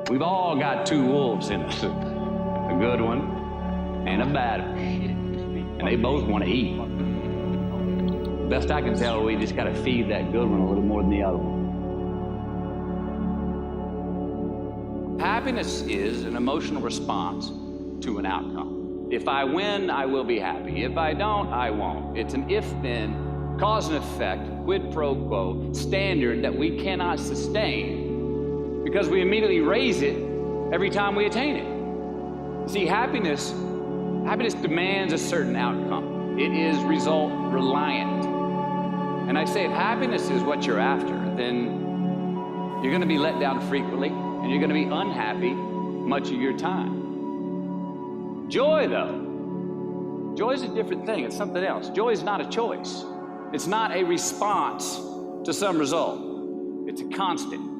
We've all got two wolves in us, a good one and a bad one, and they both want to eat. Best I can tell, we just got to feed that good one a little more than the other one. Happiness is an emotional response to an outcome. If I win, I will be happy. If I don't, I won't. It's an if-then, cause and effect, quid pro quo standard that we cannot sustain because we immediately raise it every time we attain it. See, happiness demands a certain outcome. It is result reliant. And I say if happiness is what you're after, then you're going to be let down frequently and you're going to be unhappy much of your time. Joy, though, joy is a different thing. It's something else. Joy is not a choice. It's not a response to some result. It's a constant.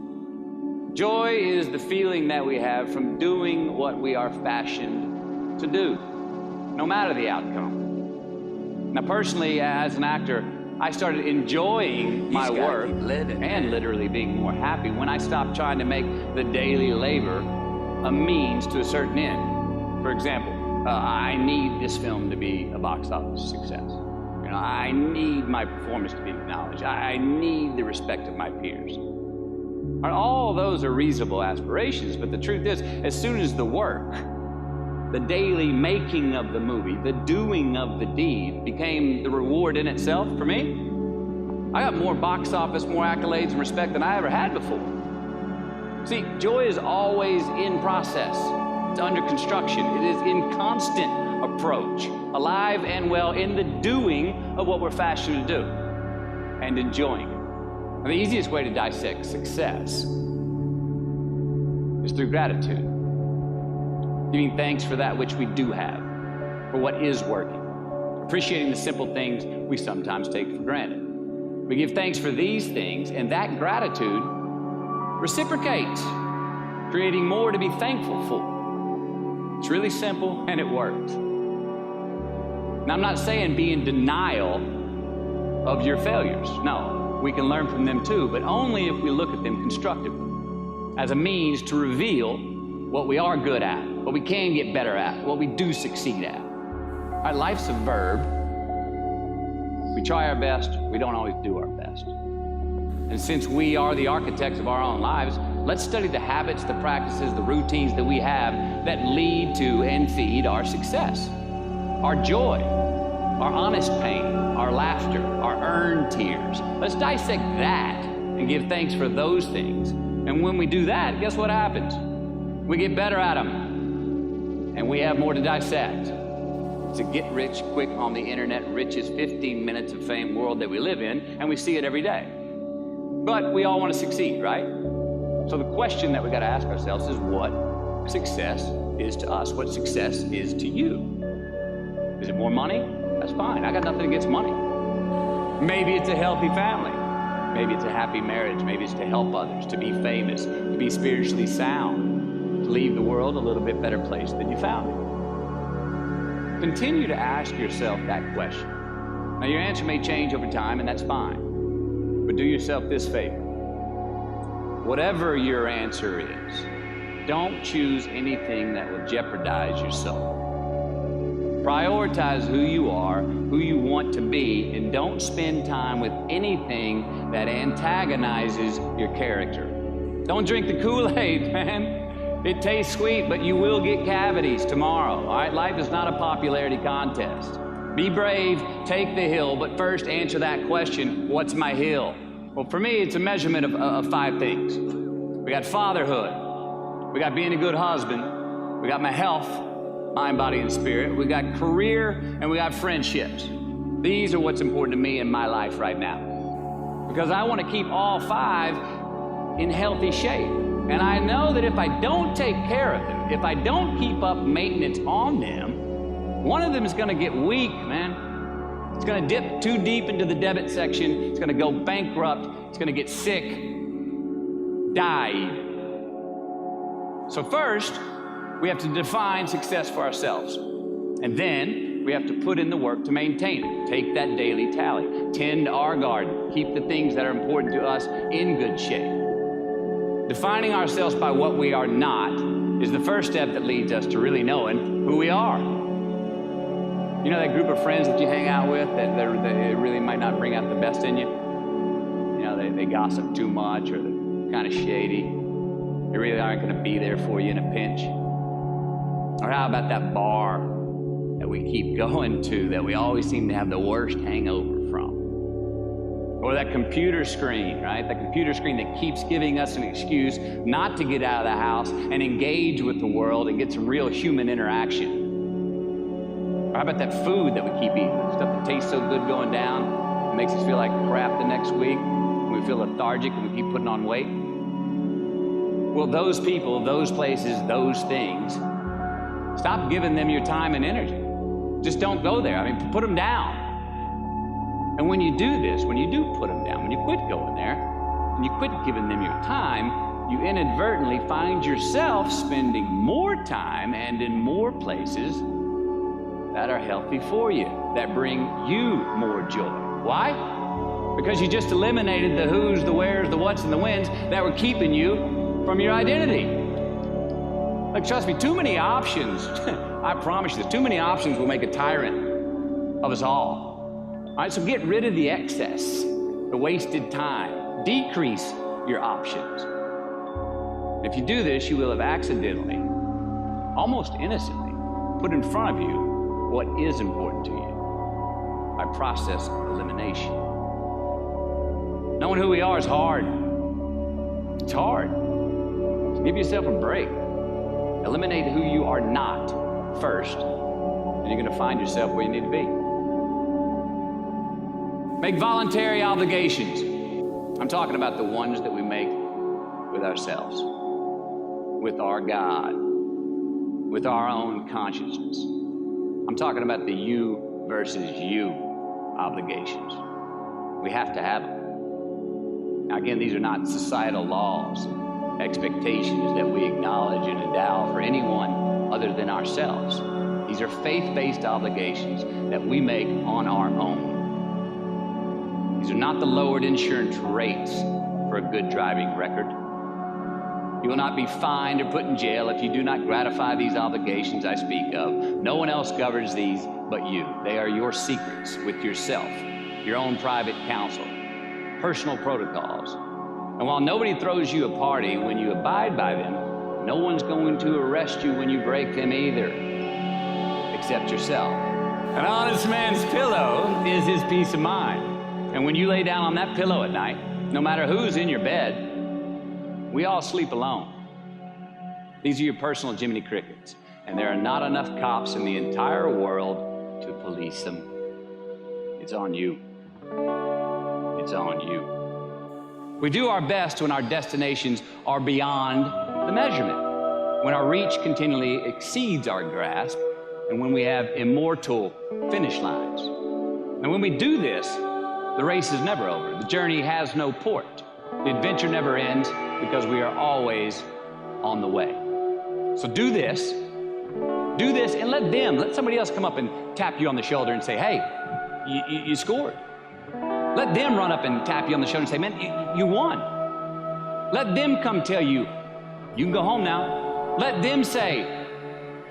Joy is the feeling that we have from doing what we are fashioned to do, no matter the outcome. Now, personally, as an actor, I started enjoying my work and literally being more happy when I stopped trying to make the daily labor a means to a certain end. For example, I need this film to be a box office success. You know, I need my performance to be acknowledged. I need the respect of my peers. All those are reasonable aspirations, but the truth is, as soon as the work, the daily making of the movie, the doing of the deed became the reward in itself for me, I got more box office, more accolades and respect than I ever had before. See, joy is always in process. It's under construction. It is in constant approach, alive and well in the doing of what we're fashioned to do and enjoying it. And the easiest way to dissect success is through gratitude. Giving thanks for that which we do have, for what is working. Appreciating the simple things we sometimes take for granted. We give thanks for these things, and that gratitude reciprocates, creating more to be thankful for. It's really simple, and it works. Now, I'm not saying be in denial of your failures. No. We can learn from them too, but only if we look at them constructively, as a means to reveal what we are good at, what we can get better at, what we do succeed at. Our life's a verb. We try our best, we don't always do our best. And since we are the architects of our own lives, let's study the habits, the practices, the routines that we have that lead to and feed our success, our joy, our honest pain, our laughter, our earned tears. Let's dissect that and give thanks for those things. And when we do that, guess what happens? We get better at them, and we have more to dissect. It's a get rich quick on the internet, richest 15 minutes of fame world that we live in, and we see it every day. But we all want to succeed, right? So the question that we got to ask ourselves is what success is to us, what success is to you. Is it more money? That's fine. I got nothing against money. Maybe it's a healthy family. Maybe it's a happy marriage. Maybe it's to help others, to be famous, to be spiritually sound, to leave the world a little bit better place than you found it. Continue to ask yourself that question. Now, your answer may change over time, and that's fine. But do yourself this favor. Whatever your answer is, don't choose anything that will jeopardize your soul. Prioritize who you are, who you want to be, and don't spend time with anything that antagonizes your character. Don't drink the Kool-Aid, man. It tastes sweet, but you will get cavities tomorrow, all right? Life is not a popularity contest. Be brave, take the hill, but first answer that question, what's my hill? Well, for me, it's a measurement of 5 things. We got fatherhood. We got being a good husband. We got my health, mind, body, and spirit. We got career, and we got friendships. These are what's important to me in my life right now. Because I want to keep all 5 in healthy shape. And I know that if I don't take care of them, if I don't keep up maintenance on them, one of them is going to get weak, man. It's going to dip too deep into the debit section. It's going to go bankrupt. It's going to get sick, die even. So first, we have to define success for ourselves. And then we have to put in the work to maintain it. Take that daily tally. Tend our garden. Keep the things that are important to us in good shape. Defining ourselves by what we are not is the first step that leads us to really knowing who we are. You know that group of friends that you hang out with that they really might not bring out the best in you? You know, they gossip too much, or they're kind of shady. They really aren't going to be there for you in a pinch. Or how about that bar that we keep going to that we always seem to have the worst hangover from? Or that computer screen, right? That computer screen that keeps giving us an excuse not to get out of the house and engage with the world and get some real human interaction. Or how about that food that we keep eating? The stuff that tastes so good going down, it makes us feel like crap the next week, and we feel lethargic and we keep putting on weight. Well, those people, those places, those things, stop giving them your time and energy. Just don't go there. I mean, put them down. And when you do this, when you do put them down, when you quit going there, and you quit giving them your time, you inadvertently find yourself spending more time and in more places that are healthy for you, that bring you more joy. Why? Because you just eliminated the who's, the where's, the what's, and the when's that were keeping you from your identity. Like, trust me, too many options, I promise you this, too many options will make a tyrant of us all. All right, so get rid of the excess, the wasted time. Decrease your options. If you do this, you will have accidentally, almost innocently, put in front of you what is important to you by process of elimination. Knowing who we are is hard. It's hard. So give yourself a break. Eliminate who you are not first, and you're going to find yourself where you need to be. Make voluntary obligations. I'm talking about the ones that we make with ourselves, with our God, with our own consciousness. I'm talking about the you versus you obligations. We have to have them. Now again, these are not societal laws, expectations that we acknowledge and endow for anyone other than ourselves. These are faith-based obligations that we make on our own. These are not the lowered insurance rates for a good driving record. You will not be fined or put in jail if you do not gratify these obligations I speak of. No one else governs these but you. They are your secrets with yourself, your own private counsel, personal protocols. And while nobody throws you a party when you abide by them, no one's going to arrest you when you break them either, except yourself. An honest man's pillow is his peace of mind. And when you lay down on that pillow at night, no matter who's in your bed, we all sleep alone. These are your personal Jiminy Crickets, and there are not enough cops in the entire world to police them. It's on you. It's on you. We do our best when our destinations are beyond the measurement, when our reach continually exceeds our grasp, and when we have immortal finish lines. And when we do this, the race is never over. The journey has no port. The adventure never ends because we are always on the way. So do this, and let somebody else come up and tap you on the shoulder and say, hey, you scored. Let them run up and tap you on the shoulder and say, man, you won. Let them come tell you, you can go home now. Let them say,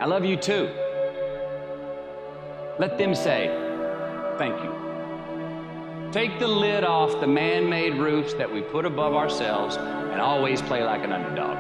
I love you too. Let them say, thank you. Take the lid off the man-made roofs that we put above ourselves and always play like an underdog.